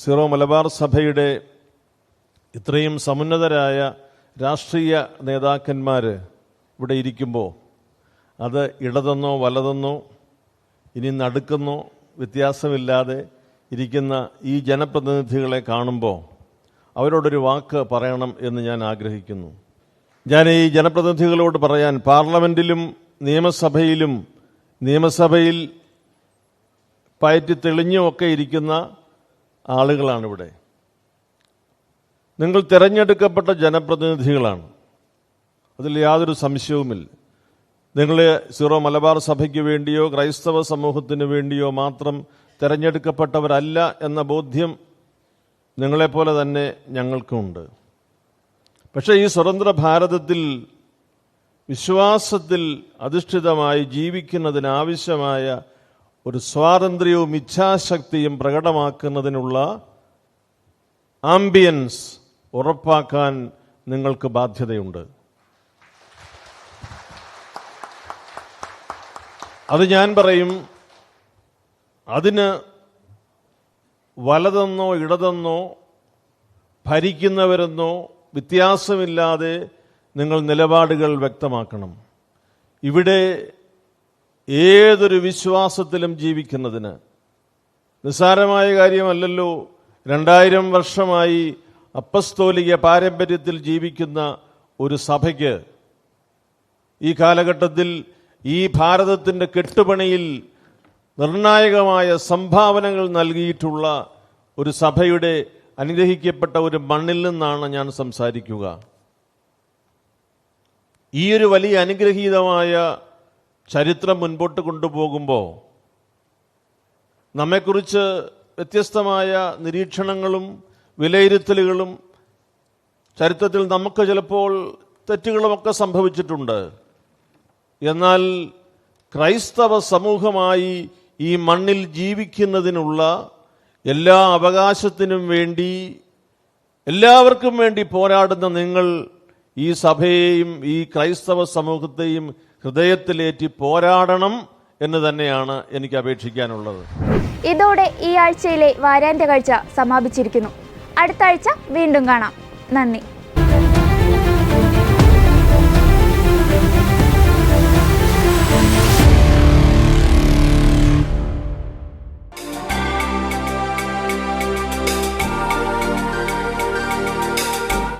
സീറോ മലബാർ സഭയുടെ ഇത്രയും സമുന്നതരായ രാഷ്ട്രീയ നേതാക്കന്മാർ ഇവിടെ ഇരിക്കുമ്പോൾ അത് ഇടതെന്നോ വലതെന്നോ ഇനി നടുക്കെന്നോ വ്യത്യാസമില്ലാതെ ഇരിക്കുന്ന ഈ ജനപ്രതിനിധികളെ കാണുമ്പോൾ അവരോടൊരു വാക്ക് പറയണം എന്ന് ഞാൻ ആഗ്രഹിക്കുന്നു. ഞാൻ ഈ ജനപ്രതിനിധികളോട് പറയാൻ, പാർലമെൻറ്റിലും നിയമസഭയിൽ പയറ്റി തെളിഞ്ഞുമൊക്കെ ഇരിക്കുന്ന ആളുകളാണിവിടെ. നിങ്ങൾ തിരഞ്ഞെടുക്കപ്പെട്ട ജനപ്രതിനിധികളാണ്, അതിൽ യാതൊരു സംശയവുമില്ല. നിങ്ങൾ സീറോ മലബാർ സഭയ്ക്ക് വേണ്ടിയോ ക്രൈസ്തവ സമൂഹത്തിന് വേണ്ടിയോ മാത്രം തിരഞ്ഞെടുക്കപ്പെട്ടവരല്ല എന്ന ബോധ്യം നിങ്ങളെപ്പോലെ തന്നെ ഞങ്ങൾക്കുമുണ്ട്. പക്ഷേ ഈ സ്വതന്ത്ര ഭാരതത്തിൽ വിശ്വാസത്തിൽ അധിഷ്ഠിതമായി ജീവിക്കുന്നതിനാവശ്യമായ ഒരു സ്വാതന്ത്ര്യവും ഇച്ഛാശക്തിയും പ്രകടമാക്കുന്നതിനുള്ള ആംബിയൻസ് ഉറപ്പാക്കാൻ നിങ്ങൾക്ക് ബാധ്യതയുണ്ട്. അത് ഞാൻ പറയും, അതിന് വലതെന്നോ ഇടതെന്നോ ഭരിക്കുന്നവരെന്നോ വ്യത്യാസമില്ലാതെ നിങ്ങൾ നിലപാടുകൾ വ്യക്തമാക്കണം. ഇവിടെ ഏതൊരു വിശ്വാസത്തിലും ജീവിക്കുന്നതിന് നിസ്സാരമായ കാര്യമല്ലല്ലോ. 2000 വർഷമായി അപ്പസ്തോലിക പാരമ്പര്യത്തിൽ ജീവിക്കുന്ന ഒരു സഭയ്ക്ക് ഈ കാലഘട്ടത്തിൽ ഈ ഭാരതത്തിൻ്റെ കെട്ടുപണിയിൽ നിർണായകമായ സംഭാവനകൾ നൽകിയിട്ടുള്ള ഒരു സഭയുടെ അനുഗ്രഹിക്കപ്പെട്ട ഒരു മണ്ണിൽ നിന്നാണ് ഞാൻ സംസാരിക്കുക. ഈ ഒരു വലിയ അനുഗ്രഹീതമായ ചരിത്രം മുൻപോട്ട് കൊണ്ടുപോകുമ്പോൾ നമ്മെക്കുറിച്ച് വ്യത്യസ്തമായ നിരീക്ഷണങ്ങളും വിലയിരുത്തലുകളും ചരിത്രത്തിൽ നമുക്ക് ചിലപ്പോൾ തെറ്റുകളുമൊക്കെ സംഭവിച്ചിട്ടുണ്ട്. എന്നാൽ ക്രൈസ്തവ സമൂഹമായി ഈ മണ്ണിൽ ജീവിക്കുന്നതിനുള്ള എല്ലാ അവകാശത്തിനും വേണ്ടി എല്ലാവർക്കും വേണ്ടി പോരാടുന്ന നിങ്ങൾ ഈ സഭയെയും ഈ ക്രൈസ്തവ സമൂഹത്തെയും ഹൃദയത്തിലേറ്റി പോരാടണം എന്ന് തന്നെയാണ് എനിക്ക് അപേക്ഷിക്കാനുള്ളത്. ഇതോടെ ഈ ആഴ്ചയിലെ വാരാന്ത്യ കാഴ്ച സമാപിച്ചിരിക്കുന്നു. അടുത്ത ആഴ്ച വീണ്ടും കാണാം. നന്ദി.